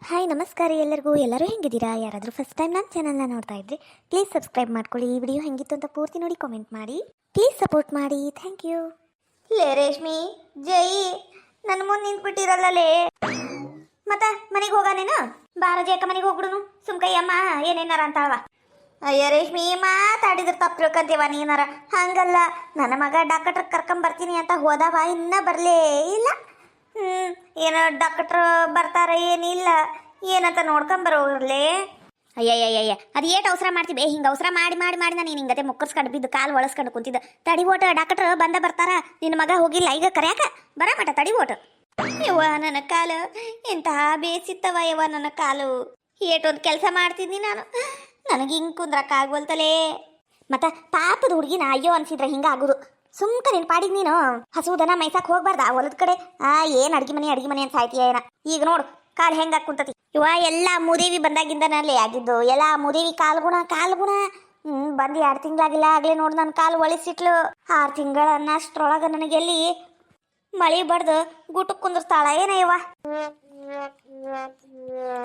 Hi ನಮಸ್ಕಾರ ಎಲ್ಲರಿಗೂ. ಎಲ್ಲರೂ ಹೆಂಗಿದ್ದೀರಾ? ಯಾರಾದರೂ ಫಸ್ಟ್ ಟೈಮ್ ನನ್ನ ಚಾನಲ್ನ ನೋಡ್ತಾ ಇದ್ರಿ ಪ್ಲೀಸ್ ಸಬ್ಸ್ಕ್ರೈಬ್ ಮಾಡ್ಕೊಳ್ಳಿ. ಈ ವಿಡಿಯೋ ಹೆಂಗಿತ್ತು ಅಂತ ಪೂರ್ತಿ ನೋಡಿ ಕಾಮೆಂಟ್ ಮಾಡಿ. ಪ್ಲೀಸ್ ಸಪೋರ್ಟ್ ಮಾಡಿ. Thank you. ಲೇ ರೇಷ್ಮಿ, ಜೈ ನನ್ನ ಮುಂದೆ ನಿಂತ್ಬಿಟ್ಟಿರಲ್ಲೇ. ಮತ್ತೆ ಮನೆಗೆ ಹೋಗಾನೇನು? ಬಾರ ಜೇಕ ಮನೆಗೆ ಹೋಗ್ಬಿಡುನು. ಸುಮ್ಕಯ್ಯಮ್ಮ ಏನೇನಾರ ಅಂತಾಳವ. ಅಯ್ಯ ರೇಷ್ಮಿ, ಮಾತಾಡಿದ್ರೆ ತಪ್ಪು ತಿಳ್ಕೊಂತೀವ ನೀನಾರ. ಹಂಗಲ್ಲ, ನನ್ನ ಮಗ ಡಾಕ್ಟರ್ ಕರ್ಕೊಂಬರ್ತೀನಿ ಅಂತ ಹೋದವ, ಇನ್ನೂ ಬರಲೇ ಇಲ್ಲ. ಏನೋ ಡಾಕ್ಟ್ರ್ ಬರ್ತಾರ ಏನಿಲ್ಲ ಏನಂತ ನೋಡ್ಕೊಂಬರೋರ್ಲೇ. ಅಯ್ಯಯ್ಯಯ್ಯ, ಅದು ಏಟ್ ಅವಸರ ಮಾಡ್ತೀವಿ. ಹಿಂಗೆ ಅವಸರ ಮಾಡಿ ಮಾಡಿ ಮಾಡಿ ನಾನು ಹಿಂಗತೆ ಮುಕ್ಕರ್ಸ್ಕೊಂಡು ಬಿದ್ದು ಕಾಲು ಒಳಸ್ಕೊಂಡು ಕುಂತಿದ್ದ. ತಡಿ ಓಟ, ಡಾಕ್ಟ್ರ್ ಬರ್ತಾರ. ನಿನ್ನ ಮಗ ಹೋಗಿಲ್ಲ ಈಗ ಕರ್ಯಾಕ, ಬರ ಮಟ ತಡಿ ಓಟ. ಯವ್ವ ನನ್ನ ಕಾಲು ಎಂತಹ ಬೇಸಿತ್ತವ ಯವ್ವ ನನ್ನ ಕಾಲು. ಏಟೊಂದು ಕೆಲಸ ಮಾಡ್ತಿದ್ನಿ ನಾನು, ನನಗೆ ಹಿಂಗೆ ಕುಂದ್ರಕ್ಕಾಗ್ವಲ್ತಲೇ. ಮತ್ತ ಪಾಪದ ಹುಡುಗಿನ ಅಯ್ಯೋ ಅನ್ಸಿದ್ರೆ ಹಿಂಗಾಗೋದು. ಸುಮ್ಕ ನೀನು ಪಾಡಿದ್ ನೀನು ಹಸುದನ ಮೈಸಾಕ್ ಹೋಗ್ಬಾರ್ದ ಹೊಲದ ಕಡೆ. ಏನ್ ಅಡ್ಗಿ ಮನೆ ಅಂತ ಸಾಯ್ತೀಯ ಏನ. ಈಗ ನೋಡು ಕಾಲು ಹೆಂಗಾಕ್ ಕುಂತತಿ. ಇವ ಎಲ್ಲ ಮೂದೇವಿ ಬಂದಾಗಿಂದನಲ್ಲಿ ಆಗಿದ್ದು. ಎಲ್ಲ ಮೂದೇವಿ ಕಾಲ್ಗುಣ ಬಂದು 2 ತಿಂಗಳಾಗಿಲ್ಲ. ಆಗ್ಲೇ ನೋಡು ನನ್ನ ಕಾಲು ಒಳಿಸಿಟ್ಲು. 6 ತಿಂಗಳನ್ನಷ್ಟ್ರೊಳಗ ನನಗೆಲ್ಲಿ ಮಳಿ ಬಡ್ದು ಗುಟಕ್ ಕುಂದಿರ್ತಾಳ ಏನಯ್ಯವ.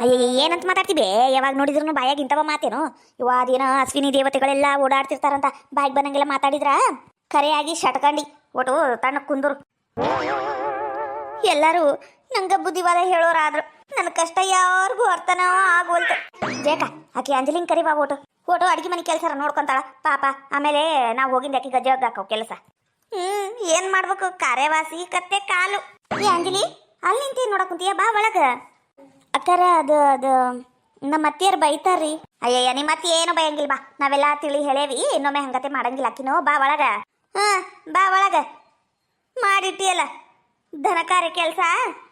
ಅಯ್ಯ ಏನಂತ ಮಾತಾಡ್ತೀವಿ? ಯಾವಾಗ ನೋಡಿದ್ರು ಬಾಯಾಗ ಇಂಥವ ಮಾತೇನು? ಇವ ಅದೇನೋ ಅಶ್ವಿನಿ ದೇವತೆಗಳೆಲ್ಲ ಓಡಾಡ್ತಿರ್ತಾರಂತ ಬಾಯಿಗೆ ಬಂದಂಗೆಲ್ಲ ಮಾತಾಡಿದ್ರ ಕರೆಯಾಗಿ ಶಟ್ಕಂಡಿ ಒಟ್ಟು ತಣ್ಣ ಕುಂದರು. ಎಲ್ಲರೂ ನಂಗೆ ಬುದ್ಧಿವಾದ ಹೇಳೋರಾದ್ರು ನನ್ನ ಕಷ್ಟ ಯಾರಿಗೂ ಅರ್ಥನೋ ಆಗೋಲ್ತು. ಜೇಕ ಆಕೆ ಅಂಜಲಿಂಗ್ ಕರಿ ಬಾ ಓಟು ಅಡ್ಗೆ ಮನೆ ಕೆಲಸ ನೋಡ್ಕೊಂತಾಳ ಪಾಪ. ಆಮೇಲೆ ನಾವು ಹೋಗಿಂದ ಆಕೆ ಗಜ್ಜೆ ಹಾಕೋ ಕೆಲಸ. ಏನ್ ಮಾಡ್ಬೇಕು? ಕಾರ್ಯವಾಸಿ ಕತ್ತೆ ಕಾಲು. ಏ ಅಂಜಲಿ, ಅಲ್ಲಿ ನಿಂತೇನು ನೋಡಕ್ ಕುಂತೀಯ? ಬಾ ಒಳಗ. ಅಕ್ಕಾರ ಅದು ನಮ್ಮ ಅತ್ತಿಯರು ಬೈತಾರ್ರಿ. ಅಯ್ಯಯ್ಯ, ನಿಮ್ಮ ಅತ್ತಿ ಏನು ಬಯಂಗಿಲ್ಲ ಬಾ, ನಾವೆಲ್ಲ ತಿಳಿ ಹೇಳೇವಿ. ಇನ್ನೊಮ್ಮೆ ಹಂಗತೆ ಮಾಡಂಗಿಲ್ಲ ಆಕಿನೋ. ಬಾ ಒಳಗ. ಬಾ ಒಳಗ. ಮಾಡಿಟ್ಟಿಯಲ್ಲ ಧನಕಾರ್ಯ ಕೆಲಸ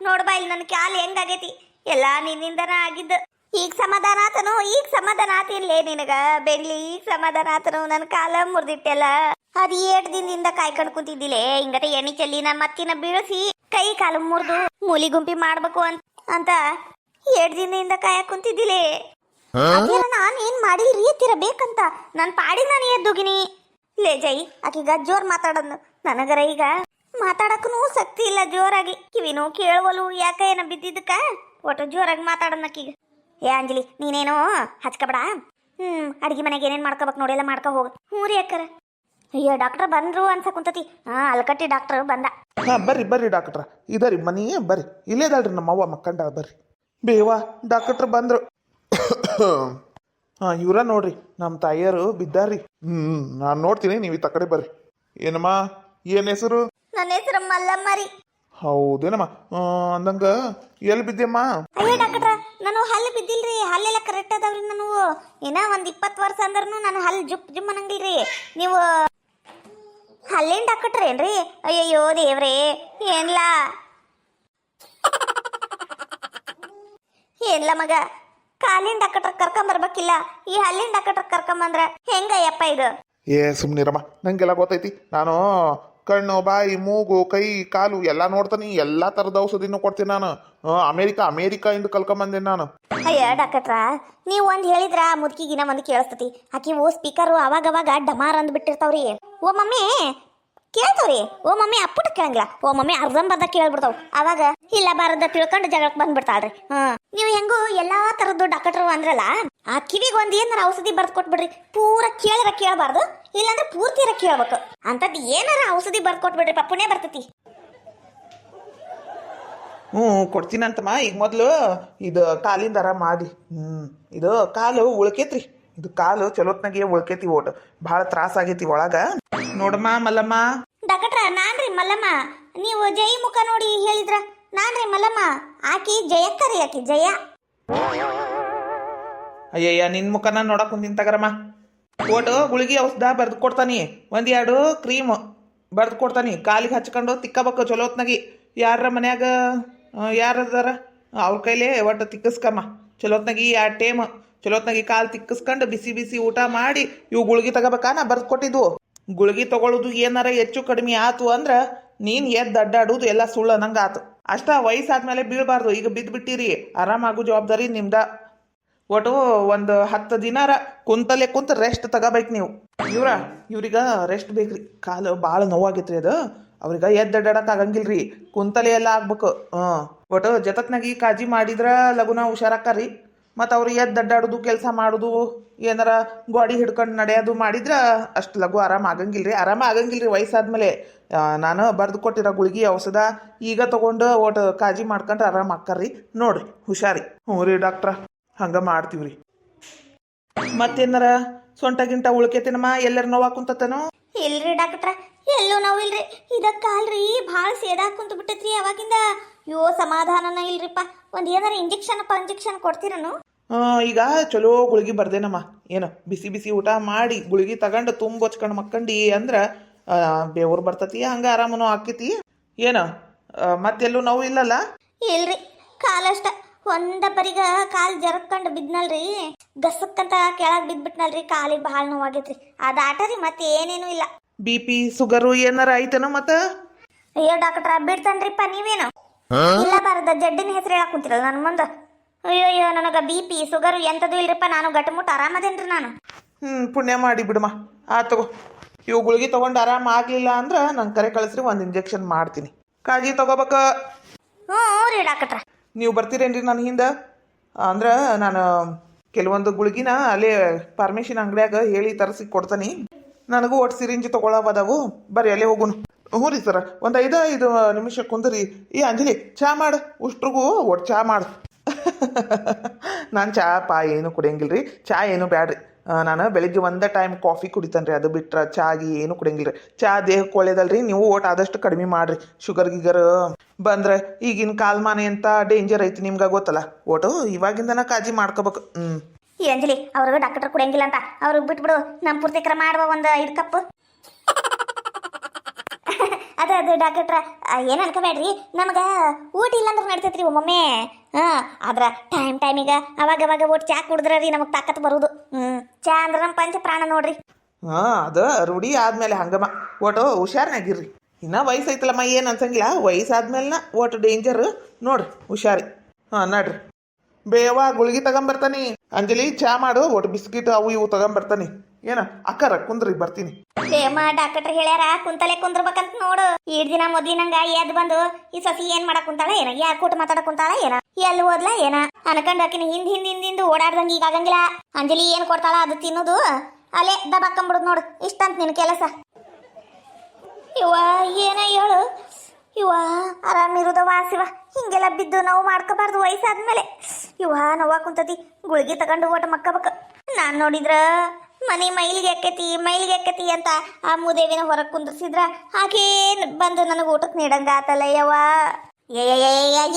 ನೋಡ್ಬಾ. ಇಲ್ಲಿ ನನ್ನ ಕಾಲು ಹೆಂಗಾಗೈತಿ ಎಲ್ಲ ನಿನ್ನಿಂದನ ಆಗಿದ್ದು. ಈಗ ಸಮಾಧಾನ ಆತನು, ಈಗ ಸಮಾಧಾನ ಆತಿನ್ಲೇ ನಿನಗ ಬೆಂಗ್ಲಿ. ಈಗ ಸಮಾಧಾನ ಆತನು. ನನ್ನ ಕಾಲ ಮುರಿದಿಟ್ಟೆಲ್ಲ. ಅದು 8 ದಿನದಿಂದ ಕಾಯ್ಕೊಂಡು ಕುಂತಿದ್ದಿಲ್ಲೇ. ಹಿಂಗತೆ ಎಣ್ಣೆ ಚೆಲ್ಲಿ ನನ್ನ ಮತ್ತಿನ ಬೀಳಿಸಿ ಕೈ ಕಾಲು ಮುರಿದು ಮೂಲಿ ಗುಂಪಿ ಮಾಡ್ಬೇಕು ಅಂತ 8 ದಿನದಿಂದ ಕಾಯಕ್ ಕುಂತಿದ್ದಿಲ್ಲೇ. ನಾನು ಏನ್ ಮಾಡಿಲ್ರಿ ಎತ್ತಿರ ಬೇಕಂತ ನನ್ನ ಪಾಡಿ ನಾನು ಎದ್ದೋಗಿನಿ. ಲೇ ಜೈ, ಆಕೀಗ ಜೋರ್ ಮಾತಾಡೋದು ನನಗರ ಈಗ ಮಾತಾಡಕ್ಕೂ ಶಕ್ತಿ ಇಲ್ಲ. ಜೋರಾಗಿ ಕಿವಿನೂ ಕೇಳುವಲು. ಯಾಕ ಏನ ಬಿದ್ದಿದ್ದಕ್ಕ ಒಟ್ಟು ಜೋರಾಗಿ ಮಾತಾಡೋಣಕ್ಕೀಗ. ಏ ಅಂಜಲಿ, ನೀನೇನೋ ಹಚ್ಕಬೇಡ. ಅಡ್ಗೆ ಮನೆಗೆ ಏನೇನು ಮಾಡ್ಕೋಬೇಕು ನೋಡೆಲ್ಲ ಮಾಡ್ಕೊ ಹೋಗ. ರೀ ಅಕ್ಕರ. ಅಯ್ಯೋ ಡಾಕ್ಟರ್ ಬಂದ್ರು ಅನ್ಸ ಕುಂತತಿ. ಅಲ್ಕಟ್ಟಿ ಡಾಕ್ಟರ್ ಬಂದ. ಬರ್ರಿ ಡಾಕ್ಟ್ರ. ಇದರಿ ಮನಿ ಬರ್ರಿ. ಇಲ್ಲೇದಲ್ರಿ ನಮ್ಮ ಅವ್ವ ಮಕ್ಕಂಡ. ಬರ್ರಿ ಬೇವಾ, ಡಾಕ್ಟ್ರ್ ಬಂದ್ರು. ಇವ್ರ ನೋಡ್ರಿ ನಮ್ಮ ತಾಯಿಯರು ಬಿದ್ದಾರ್ರಿ. ನಾನು ನೋಡ್ತೀನಿ, ನೀವು ಈ ಕಡೆ ಬರ್ರಿ. ಏನಮ್ಮ, ಏನ್ ಹೆಸರು? ನನ್ನ ಹೆಸರು ಮಲ್ಲಮ್ಮರಿ. ಹೌದೇನಮ್ಮ? ಅಂದಂಗ ಎಲ್ಲಿ ಬಿದ್ದೆಮ್ಮ? ಅಯ್ಯೋ ಡಾಕ್ಟ್ರ, ನಾನು ಹಲ್ಲು ಬಿದ್ದಿಲ್ರಿ. ಹಲ್ಲೆಲ್ಲ ಕರೆಕ್ಟ್ ಅದಾವ್ರಿ. ನಾನು ಏನ 20 ವರ್ಷ ಅಂದ್ರೂ ನಾನು ಹಲ್ಲು ಜುಮ್ ಅನ್ನಂಗಿಲ್ರಿ. ನೀವು ಹಲ್ಲಿನ ಡಾಕ್ಟ್ರ್ ಏನ್ರಿ? ಅಯ್ಯಯ್ಯೋ ದೇವ್ರೇ, ಏನ್ಲ ಮಗ, ಕಾಲಿನ ಡಾಕ್ಟರ್ ಕರ್ಕೊಂಬರ್ಬೇಕಿಲ್ಲ, ಈ ಹಲ್ಲಿನ ಡಾಕ್ಟರ್ ಕರ್ಕೊಂಬಂದ್ರ ಹೆಂಗಯ್ಯಪ್ಪ ಇದು? ಏ ಸುಮ್ನಿರಮ್ಮ, ನಂಗೆಲ್ಲ ಗೊತ್ತೈತಿ. ನಾನು ಕಣ್ಣು, ಬಾಯಿ, ಮೂಗು, ಕೈ, ಕಾಲು ಎಲ್ಲ ನೋಡ್ತಾನಿ. ಎಲ್ಲಾ ತರದ ಔಷಧಿನೂ ಕೊಡ್ತೀನಿ ನಾನು. ಅಮೇರಿಕಾ ಇಂದ ಕಲ್ಕೊಂಬಂದೇನಿ ನಾನು. ಅಯ್ಯ ಡಾಕ್ಟ್ರ, ನೀವು ಒಂದ್ ಹೇಳಿದ್ರ ಮುದುಕಿಗಿನ ಒಂದು ಕೇಳಿಸ್ತತಿ. ಆಕಿ ಸ್ಪೀಕರು ಅವಾಗವಾಗ ಡಮಾರ್ ಅಂದ್ ಬಿಟ್ಟಿರ್ತಾವ್ರಿ. ಓ ಮಮ್ಮಿ ಕೇಳ್ತಾವ್ರಿ. ಓ ಮಮ್ಮಿ ಅಪ್ಪುಟ ಕೇಳಂಗಿಲ್ಲ. ಓ ಮಮ್ಮಿ ಅರ್ಧಂಬರ್ಧ ಕೇಳ್ಬಿಡ್ತಾವ್. ಅವಾಗ ಇಲ್ಲ ಬಾರದ ತಿಳ್ಕೊಂಡು ಜಗಳಕ್ಕೆ ಬಂದ್ಬಿಡ್ತಾಳ್ರಿ. ನೀವು ಹೆಂಗು ಎಲ್ಲಾ ತರದ್ದು ಡಾಕ್ಟರ್ ಅಂದ್ರಲ್ಲ, ಆ ಕಿವಿಗೆ ಒಂದ್ ಏನಾರ ಔಷಧಿ ಬರ್ದ್ ಕೊಟ್ಬಿಡ್ರಿ. ಪೂರ ಕೇಳರ ಕೇಳಬಾರ್ದು, ಇಲ್ಲಾಂದ್ರೆ ಪೂರ್ತಿರ ಕೇಳ್ಬೇಕು. ಅಂತದ್ ಏನಾರ ಔಷಧಿ ಬರ್ದ್ ಕೊಟ್ಬಿಡ್ರಿ, ಪಪ್ಪುನೇ ಬರ್ತತಿ. ಕೊಡ್ತೀನಂತಮ್ಮ. ಈಗ ಮೊದಲು ಇದು ಕಾಲಿಂದ ಆರಾಮ ಮಾಡಿ. ಇದು ಕಾಲು ಉಳ್ಕೇತ್ರಿ. ಇದು ಕಾಲು ಚಲೋತ್ನಾಗೆ ಉಳ್ಕೇತಿ. ಓಟ್ ಭಾಳ ತ್ರಾಸ ಆಗೈತಿ ಒಳಗ. ನೋಡಮ್ಮ ಮಲ್ಲಮ್ಮ. ಡಾಕ್ಟ್ರ, ನಾನ್ರಿ ಮಲ್ಲಮ್ಮ. ನೀವು ಜೈ ಮುಖ ನೋಡಿ ಹೇಳಿದ್ರ. ನಾನ್ರಿ ಮಲ್ಲಮ್ಮ. ಆಕಿ ಜಯಕ್ಕರಿ, ಆಕಿ ಜಯ. ಅಯ್ಯಯ್ಯ, ನಿನ್ ಮುಖನ ನೋಡಕ್ ಕುಂದಿನ ತಗರಮ್ಮ. ಓಟು ಗುಳಿಗೆ ಔಷಧ ಬರ್ದು ಕೊಡ್ತಾನಿ. 1-2 ಕ್ರೀಮ್ ಬರ್ದು ಕೊಡ್ತಾನಿ. ಕಾಲಿಗೆ ಹಚ್ಕೊಂಡು ತಿಕ್ಕಬೇಕು ಚಲೋತ್ನಾಗಿ. ಯಾರ ಮನ್ಯಾಗ ಯಾರದಾರ ಅವ್ರ ಕೈಲೇ ಒಟ್ಟು ತಿಕ್ಕಸ್ಕಮ್ಮ ಚಲೋತ್ನಾಗಿ. 2 ಟೈಮ್ ಚಲೋತ್ನಾಗಿ ಕಾಲು ತಿಕ್ಕಸ್ಕೊಂಡು ಬಿಸಿ ಬಿಸಿ ಊಟ ಮಾಡಿ ಇವು ಗುಳಿಗೆ ತಗೋಬೇಕಾ? ನಾ ಬರ್ದು ಕೊಟ್ಟಿದ್ವು. ಗುಳಿಗೆ ತಗೊಳ್ಳೋದು ಏನಾರ ಹೆಚ್ಚು ಕಡಿಮೆ ಆತು ಅಂದ್ರೆ ನೀನು ಎದ್ದು ಅಡ್ಡಾಡೋದು ಎಲ್ಲ ಸುಳ್ಳು ನಂಗೆ ಆತು. ಅಷ್ಟ ವಯಸ್ಸಾದ್ಮೇಲೆ ಬೀಳಬಾರ್ದು. ಈಗ ಬಿದ್ದುಬಿಟ್ಟಿರಿ, ಆರಾಮಾಗೋ ಜವಾಬ್ದಾರಿ ನಿಮ್ದ. ಒಟ್ಟು ಒಂದು 10 ದಿನಾರ ಕುಂತಲ್ಲೇ ಕುಂತ ರೆಸ್ಟ್ ತಗೋಬೇಕು ನೀವು. ಇವ್ರೀಗ ರೆಸ್ಟ್ ಬೇಕ್ರಿ. ಕಾಲು ಭಾಳ ನೋವಾಗೈತ್ರಿ. ಅವ್ರಿಗೆ ಎದ್ದಡ್ಡಾಡಕ್ ಆಗಂಗಿಲ್ರಿ, ಕುಂತಲೆ ಎಲ್ಲ ಆಗ್ಬೇಕು. ಒಟ್ಟು ಜತತ್ನಾಗಿ ಕಾಜಿ ಮಾಡಿದ್ರ ಲಗುನ ಹುಷಾರಾಕ್ಕಾರಿ. ಮತ್ತು ಅವ್ರು ಎದ್ದಡ್ಡಾಡೋದು ಕೆಲಸ ಮಾಡೋದು ಏನಾರ ಗಾಡಿ ಹಿಡ್ಕೊಂಡು ನಡೆಯೋದು ಮಾಡಿದ್ರ ಅಷ್ಟು ಲಘು ಆರಾಮ ಆಗಂಗಿಲ್ರಿ ವಯಸ್ಸಾದ್ಮೇಲೆ. ನಾನು ಬರೆದು ಕೊಟ್ಟಿರೋ ಗುಳಿಗೆ ಔಷಧ ಈಗ ತೊಗೊಂಡು ಒಟ್ಟು ಕಾಜಿ ಮಾಡ್ಕೊಂಡ್ರೆ ಆರಾಮ ಆಕ್ಕಾರ್ರಿ. ನೋಡ್ರಿ ಹುಷಾರಿ. ಹ್ಞೂ ರೀ ಡಾಕ್ಟ್ರ, ಹಂಗೆ ಮಾಡ್ತೀವ್ರಿ. ಮತ್ತೇನಾರ ಸೊಂಟ ಗಿಂಟ ಉಳ್ಕೇತೇನಮ್ಮ? ಎಲ್ಲರ ನೋವಾ ಕುಂತತೇನೋ? ಇಲ್ರಿ ಡಾಕ್ಟ್ರ, ಎಲ್ಲೂ ನೋವಿಲ್ರಿ. ಇದಕ್ಕಲ್ರಿ ಭಾಳ ಸೇದಾಕ್ ಕುಂತು ಬಿಟ್ಟೈತ್ರಿ ಅವಾಗಿಂದ. ಸಮಾಧಾನನ ಇಲ್ರಿಪ್ಪ. ಒಂದು ಏನಾರ ಇಂಜೆಕ್ಷನ್ ಕೊಡ್ತೀರನು? ಈಗ ಚಲೋ ಗುಳಿಗೆ ಬರ್ದೇನಮ್ಮ. ಏನು ಬಿಸಿ ಬಿಸಿ ಊಟ ಮಾಡಿ ಗುಳಿಗೆ ತಗೊಂಡು ಹೊಚ್ಕೊಂಡು ಮಕ್ಕಂಡು ಅಂದ್ರೆ ಬೇವ್ರು ಬರ್ತತಿ, ಹಂಗೆ ಆರಾಮನೂ ಆಕೈತಿ. ಏನು ಮತ್ತೆಲ್ಲೂ ನೋವು ಇಲ್ಲಲ್ಲ? ಇಲ್ರಿ, ಕಾಲಷ್ಟ ಒಂದಬ್ಬರಿಗ ಕಾಲು ಜರಕ್ಕೊಂಡು ಬಿದ್ನಲ್ರಿ, ಗಸಕ್ಕಂತ ಕೆಳಗೆ ಬಿದ್ಬಿಟ್ನಲ್ರಿ, ಕಾಲಿಗೆ ಭಾಳ ನೋವಾಗೈತ್ರಿ. ಅದಾಟರಿ ಮತ್ತೆ ಏನೇನು ಇಲ್ಲ. BP ಶುಗರು ಏನಾರ ಐತೇನೋ ಮತ್ತ? ಅಯ್ಯೋ ಡಾಕ್ಟ್ರ, ಬಿಡ್ತಾನ್ರಿಪ್ಪ ನೀವೇನು? ಇಲ್ಲ ಬಾರದ ಜಡ್ಡಿನ ಹೆಸರು ಹೇಳಕ್ ಕುಂತಿರಲ್ಲ ನನ್ನ ಮುಂದೆ. ಅಯ್ಯೋ ನನಗ BP ಶುಗರು ಎಂತದೂ ಇಲ್ರಿಪ್ಪ. ನಾನು ಗಟ್ಟಮುಟ್ಟು ಆರಾಮದೇನ್ರಿ ನಾನು. ಪುಣ್ಯ ಮಾಡಿ ಬಿಡಮ್ಮ. ತಗೋ, ಇವು ಗುಳಿಗೆ ತೊಗೊಂಡು ಆರಾಮ ಆಗಲಿಲ್ಲ ಅಂದ್ರೆ ನಂಗೆ ಕರೆ ಕಳಿಸ್ರಿ, ಒಂದು ಇಂಜೆಕ್ಷನ್ ಮಾಡ್ತೀನಿ. ಕಾಳಜಿ ತಗೋಬೇಕ. ಹ್ಞೂ ರೀ ಡಾಕ್ಟ್ರ. ನೀವು ಬರ್ತೀರೇನ್ರಿ ನನ್ನ ಹಿಂದೆ? ಅಂದ್ರೆ ನಾನು ಕೆಲವೊಂದು ಗುಳಿಗಿನ ಅಲ್ಲೇ ಫಾರ್ಮೇಶನ್ ಅಂಗಡಿಯಾಗ ಹೇಳಿ ತರಿಸಿ ಕೊಡ್ತಾನೆ. ನನಗೂ ಒಟ್ಟು ಸಿರಿಂಜಿ ತೊಗೊಳವದಾವು. ಬರ್ರಿ ಅಲ್ಲೇ ಹೋಗುನು. ಹ್ಞೂ ರೀ ಸರ, ಒಂದು 5 ನಿಮಿಷ ಕುಂದ್ರಿ. ಈ ಅಂಜಲಿ, ಚಾ ಮಾಡು, ಉಷ್ಟ್ರಿಗೂ ಒಟ್ಟು ಚಾ ಮಾಡು. ನಾನು ಚಾ ಏನು ಕುಡಿಯಂಗಿಲ್ಲ ರೀ. ಚಾ ಏನು ಬ್ಯಾಡ್ರಿ. ನಾನು ಬೆಳಿಗ್ಗೆ ಒಂದೇ ಟೈಮ್ ಕಾಫಿ ಕುಡಿತಾನೆ ರೀ. ಅದು ಬಿಟ್ರೆ ಚಾಗಿ ಏನು ಕುಡಿಯಂಗಿಲ್ಲ ರೀ. ಚಾ ದೇಹಕ್ಕೆ ಒಳ್ಳೇದಲ್ರಿ. ನೀವು ಒಟ್ಟು ಆದಷ್ಟು ಕಡಿಮೆ ಮಾಡಿರಿ. ಶುಗರ್ ಗಿಗರ್ ಬಂದ್ರೆ ಈಗಿನ ಕಾಲ್ಮಾನ ಅಂತ ಡೇಂಜರ್ ಐತಿ, ನಿಮ್ಗೆ ಗೊತ್ತಲ್ಲ. ಒಟ್ಟು ಇವಾಗಿಂದನ ಕಾಳಜಿ ಮಾಡ್ಕೋಬೇಕು. ಈ ಅಂಜಲಿ, ಅವ್ರಿಗೆ ಡಾಕ್ಟರ್ ಕುಡಿಯಂಗಿಲ್ಲ ಅಂತ ಅವ್ರಿಗೆ ಬಿಟ್ಬಿಡು. ನಮ್ಮ ಪೂರ್ತಿಕರ ಮಾಡುವ ಒಂದು 5 ಕಪ್. ಅದು ಡಾಕ್ಟ್ರ, ಏನು ಅನ್ಕೋಬೇಡ್ರಿ. ನಮ್ಗೆ ಊಟ ಇಲ್ಲಾಂದ್ರೆ ನಡಿತೈತ್ರಿ ಒಮ್ಮೊಮ್ಮೆ. ಆದ್ರೆ ಟೈಮಿಗೆ ಅವಾಗ ಒಟ್ಟು ಚಾ ಕುಡಿದ್ರೆ ರೀ ನಮಗೆ ತಾಕತ್ ಬರೋದು. ಚಾ ಅಂದ್ರೆ ನಮ್ಮ ಪಂಚ ಪ್ರಾಣ ನೋಡ್ರಿ. ಅದು ರೂಢಿ ಆದ್ಮೇಲೆ ಹಂಗಮ್ಮ. ಒಟ್ಟು ಹುಷಾರ್ನಾಗಿರ್ರಿ. ಇನ್ನ ವಯಸ್ಸೈತಲ್ಲಮ್ಮ, ಏನು ಅನ್ಸಂಗಿಲ್ಲ. ವಯಸ್ಸಾದ್ಮೇಲೆ ಒಟ್ಟು ಡೇಂಜರ್ ನೋಡ್ರಿ, ಹುಷಾರಿ. ನಡ್ರಿ ಬೇವ ಗುಳಿಗೆ ತಗೊಂಬರ್ತಾನಿ. ಅಂಜಲಿ, ಚಾ ಮಾಡು, ಒಟ್ಟು ಬಿಸ್ಕಿಟ್ ಅವು ಇವು ತಗೊಂಬರ್ತಾನಿ. ಏನ ಅಕ್ಕಾರ ಕುಂದ್ರಿ, ಬರ್ತೀನಿ. ಡಾಕ್ಟರ್ ಹೇಳ್ಯಾರ ಕುಂತಲೆ ಕುಂದ್ರಬೇಕಂತ ನೋಡು. 2 ದಿನ ಮೊದ್ಲಿನಂಗ ಎದ್ದು ಬಂದು ಈ ಸಸಿ ಏನ್ ಮಾಡಕ್ ಕುಂತಾಳ ಏನ, ಯಾರ ಕೂಟ ಮಾತಾಡಕ್ ಕುಂತಾಳ ಏನ, ಎಲ್ಲಿ ಹೋದ್ಲಾ ಏನ ಅನ್ಕೊಂಡ್ ಹಾಕಿನ ಹಿಂದ್ ಓಡಾಡ್ದಂಗ ಈಗ ಆಗಂಗಿಲ್ಲ. ಅಂಜಲಿ ಏನ್ ಕೊಡ್ತಾಳ ಅದು ತಿನ್ನೋದು, ಅಲ್ಲೇ ದಬಾಕೊಂಬಿಡುದು ನೋಡು. ಇಷ್ಟಂತ ನಿನ್ ಕೆಲಸ. ಇವ ಏನ ಹೇಳು, ಇವ ಆರಾಮಿರುದ ವಾಸಿವ. ಹಿಂಗೆಲ್ಲ ಬಿದ್ದು ನೋವು ಮಾಡ್ಕೋಬಾರ್ದು ವಯಸ್ಸಾದ್ಮೇಲೆ. ಇವ ನೋವಾ ಕುಂತತಿ, ಗುಳಿಗೆ ತಗೊಂಡು ಓಟ ಮಕ್ಕಬೇಕ. ನಾನ್ ನೋಡಿದ್ರ ಮನೆ ಮೈಲಿಗೆ ಎಕ್ಕತಿ ಅಂತ ಆ ಮೂದೇವಿನ ಹೊರಗೆ ಕುಂದ್ರಸಿದ್ರ ಹಾಗೇನು ಬಂದು ನನಗೆ ಊಟಕ್ಕೆ ನೀಡಂಗ ಆತಲ್ಲ ಯವ್ವ.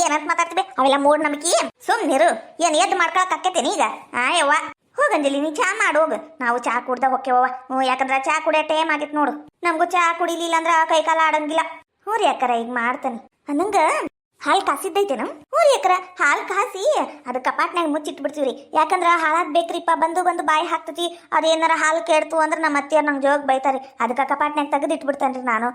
ಏನಂತ ಮಾತಾಡ್ತಿವೆ ಅವೆಲ್ಲ ಮೂಢನಂಬಿಕೆ. ಸುಮ್ನಿರು, ಏನು ಎದ್ದು ಮಾಡ್ಕೊಳಕ್ ಆಕೇತೇನಿ ಈಗ? ಯವ್ವ ಹೋಗಂಜಲಿ, ನೀ ಚಾ ಮಾಡೋಗ, ನಾವು ಚಾ ಕುಡ್ದ ಹೊಕ್ಕೇವ. ಯಾಕಂದ್ರೆ ಚಾ ಕುಡಿಯೋ ಟೈಮ್ ಆಗಿತ್ತು ನೋಡು. ನಮಗೂ ಚಾ ಕುಡಿಲಿಲ್ಲ ಅಂದ್ರ ಕೈಕಾಲ ಆಡಂಗಿಲ್ಲ. ಹ್ಞೂ ರೀ ಅಕ್ಕರ, ಈಗ ಮಾಡ್ತಾನೆ. ಅನ್ನಂಗ ಹಾಲು ಕಾಸಿದ್ದೈತೇನು? ಹ್ಞೂ ರೀ ಅಕ್ಕರ, ಹಾಲು ಕಾಸಿ ಅದು ಕಪಾಟ್ನಾಗ ಮುಚ್ಚಿಟ್ಬಿಡ್ತೀವಿ ರೀ. ಯಾಕಂದ್ರೆ ಹಾಳಾದ್ ಬೇಕ್ರಿಪ್ಪ, ಬಂದು ಬಾಯಿ ಹಾಕ್ತತಿ. ಅದೇನಾರ ಹಾಲು ಕೇಳ್ತು ಅಂದ್ರೆ ನಮ್ಮ ಅತ್ತೆಯವ್ರು ನಂಗೆ ಜೋಗ್ ಬೈತಾರೆ. ಅದಕ್ಕೆ ಕಪಾಟ್ನಾಗ ತೆಗೆದು ಇಟ್ಬಿಡ್ತಾನೆ ರೀ ನಾನು.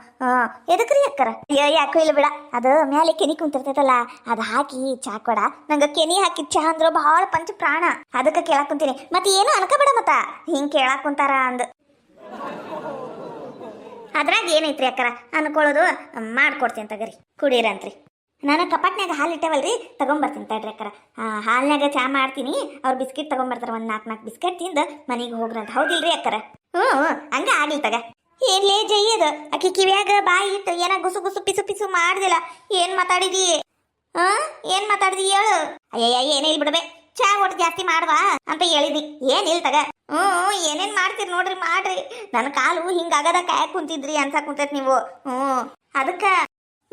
ಎದಕ್ರಿ ಅಕ್ಕರ? ಯಾಕೋ ಇಲ್ಲ ಬಿಡ, ಅದು ಮ್ಯಾಲೆ ಕೆನಿ ಕುಂತಿರ್ತೈತಲ್ಲ, ಅದು ಹಾಕಿ ಚಾ ಕೊಡ. ನಂಗೆ ಕೆನಿ ಹಾಕಿ ಚಾ ಅಂದ್ರೆ ಭಾಳ ಪಂಚ ಪ್ರಾಣ. ಅದಕ್ಕೆ ಕೇಳಾಕ್ ಕುಂತೀನಿ. ಮತ್ತೆ ಏನು ಅನ್ಕೋಬೇಡ ಮತ್ತ ಹಿಂಗೆ ಕೇಳಾಕ್ ಕುಂತಾರ ಅಂದ್. ಅದ್ರಾಗ ಏನೈತ್ರಿ ಅಕ್ಕರ ಅನ್ಕೊಳ್ಳೋದು. ಮಾಡ್ಕೊಡ್ತೀನಿ ತಗರಿ, ಕುಡೀರಂತ್ರಿ. ನಾನು ಕಪಾಟ್ನಾಗ ಹಾಲು ಇಟ್ಟೇವಲ್ರಿ, ತಗೊಂಬರ್ತೀನಿ ತಡ್ರಿ ಅಕ್ಕರ. ಹಾಲ್ನಾಗ ಚಾ ಮಾಡ್ತೀನಿ. ಅವ್ರು ಬಿಸ್ಕಿಟ್ ತಗೊಂಬರ್ತಾರೆ. ಒಂದು 4 ಬಿಸ್ಕೆಟ್ ತಿಂದು ಮನೆಗೆ ಹೋಗ್ರಂತ. ಹೌದಿಲ್ರಿ ಅಕ್ಕರ? ಹ್ಞೂ ಹಂಗ ಆಗ್ಲಿ ತಗ. ಏನ್ಲೇ ಜಯ್ಯದ ಆಕಿ ಕಿವ್ಯಾಗ ಬಾಯಿ ಇಟ್ಟು ಏನ ಗುಸು ಪಿಸು ಮಾಡ್ದಿಲ್ಲ. ಏನ್ ಮಾತಾಡಿದಿ? ಏನ್ ಮಾತಾಡಿದಿ ಹೇಳು. ಅಯ್ಯಯ್ಯ ಏನೇ ಇಲ್ಲ ಬಿಡಬೇ, ಚಾ ಒಟ್ಟು ಜಾಸ್ತಿ ಮಾಡ್ವಾ ಅಂತ ಹೇಳಿದಿ. ಏನಿಲ್ಲ ತಗ. ಏನೇನ್ ಮಾಡ್ತೀರಿ ನೋಡ್ರಿ, ಮಾಡ್ರಿ. ನನ್ನ ಕಾಲು ಹಿಂಗಾಗದ ಕಾಯಕ್ ಕುಂತಿದ್ರಿ ಅನ್ಸಕ್ ಕುಂತೈತಿ ನೀವು. ಅದಕ್ಕ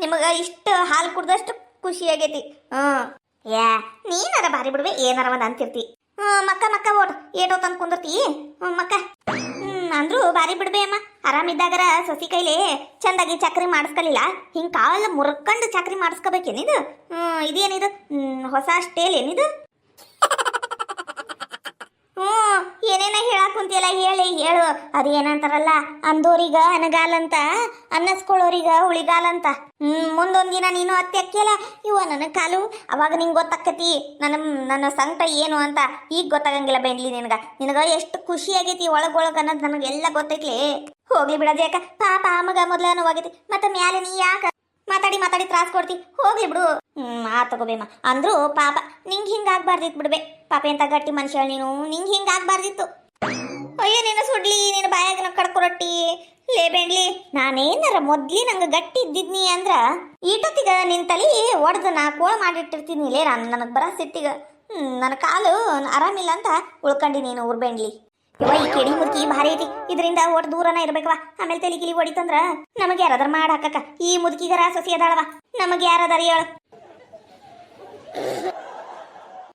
ನಿಮಗ ಇಷ್ಟು ಹಾಲು ಕುಡ್ದಷ್ಟು ಖುಷಿ ಆಗೈತಿ. ನೀನಾರ ಬಾರಿ ಬಿಡ್ವೆ, ಏನಾರ ಒಂದ್ ಅಂತಿರ್ತಿ. ಮಕ್ಕ ಓಟ್ ಏಟೋ ತಂದು ಕುಂದಿರ್ತಿ ಮಕ್ಕ. ಅಂದ್ರು ಬಾರಿ ಬಿಡ್ಬೇ ಅಮ್ಮ. ಆರಾಮಿದ್ದಾಗರ ಸಸಿ ಕೈಲಿ ಚಂದಾಗಿ ಚಕ್ರಿ ಮಾಡಿಸ್ಕಲಿಲ್ಲ. ಹಿಂಗ್ ಕಾಲ ಮುರ್ಕೊಂಡು ಚಕ್ರಿ ಮಾಡಿಸ್ಕೋಬೇಕೇನಿದು? ಇದೇನಿದು ಹೊಸ ಸ್ಟೇಲ್ ಏನಿದು? ಏನೇನ ಹೇಳಕ್ ಕುಂತಿಯಲ್ಲ, ಹೇಳು. ಅದು ಏನಂತಾರಲ್ಲ, ಅಂದೋರಿಗ ಅನಗಾಲಂತ, ಅನ್ನಸ್ಕೊಳ್ಳೋರಿಗ ಉಳಿಗಾಲಂತ. ಮುಂದೊಂದ್ ದಿನ ನೀನು ಅತ್ತೆ ಅಕ್ಕಿಯಲ್ಲ, ಇವ ನನ್ನ ಕಾಲು ಅವಾಗ ನಿಂಗೆ ಗೊತ್ತಾಕತಿ ನನ್ನ ಸಂಕಟ ಏನು ಅಂತ. ಈಗ ಗೊತ್ತಾಗಂಗಿಲ್ಲ ಬೆಂಡ್ಲಿ ನಿನಗ ಎಷ್ಟು ಖುಷಿ ಆಗೈತಿ ಒಳಗೊಳಗ ಅನ್ನೋದು ನನಗೆಲ್ಲ ಗೊತ್ತೈತ್ಲಿ. ಹೋಗ್ಲಿ ಬಿಡೋದು ಯಾಕ ಪಾಪ ಮಗ ಮೊದ್ಲ ನೋವಾಗೈತಿ ಮತ್ತೆ ಮ್ಯಾಲೆ ನೀ ಯಾಕ ಮಾತಾಡಿ ತ್ರಾಸ್ ಕೊಡ್ತಿ ಹೋಗ್ಲಿ ಬಿಡು ತಗೋಬೇಮ್ಮ ಅಂದ್ರು ಪಾಪ ನಿಂಗೆ ಹಿಂಗಾಗ್ಬಾರ್ದಿತ್ತು ಬಿಡ್ಬೆ ಪಾಪ ಎಂತ ಗಟ್ಟಿ ಮನುಷ್ಯ ನೀನು ನಿಂಗೆ ಹಿಂಗಾಗ್ಬಾರ್ದಿತ್ತು ಅಯ್ಯೋ ನಿನ್ನ ಸುಡ್ಲಿ ನಿನ್ನ ಬಾಯಾಗ ಕಡ್ಕೊರೊಟ್ಟಿ ಲೇ ಬೆಂಡ್ಲಿ ನಾನೇನಾರ ಮೊದ್ಲಿ ನಂಗೆ ಗಟ್ಟಿ ಇದ್ದಿದ್ನಿ ಅಂದ್ರ ಈಟೊತ್ತಿಗ ನಿನ್ ತಲಿ ಒಡ್ದು ನಾ ಕೋಳ ಮಾಡಿಟ್ಟಿರ್ತೀನಿ ಲೇ ನಾನು ನನಗೆ ಬರ ಸಿಟ್ಟಿಗ ನನ್ನ ಕಾಲು ಆರಾಮಿಲ್ಲ ಅಂತ ಉಳ್ಕಂಡಿ ನೀನು ಉರ್ಬೆಂಡ್ಲಿ ಇವ ಈ ಕೆಡಿ ಮುದುಕಿ ಭಾರಿ ಐತಿ ಇದರಿಂದ ಒಟ್ಟು ದೂರನ ಇರ್ಬೇಕವ ಆಮೇಲೆ ತಲಿ ಗಿಲಿ ಹೊಡಿತಂದ್ರ ನಮಗೆ ಯಾರಾದ್ರ ಮಾಡಿ ಹಾಕಕ್ಕ ಈ ಮುದುಕಿಗರ ಸೊಸಿ ಅದಾಳವ ನಮಗೆ ಯಾರದಾರ ಹೇಳು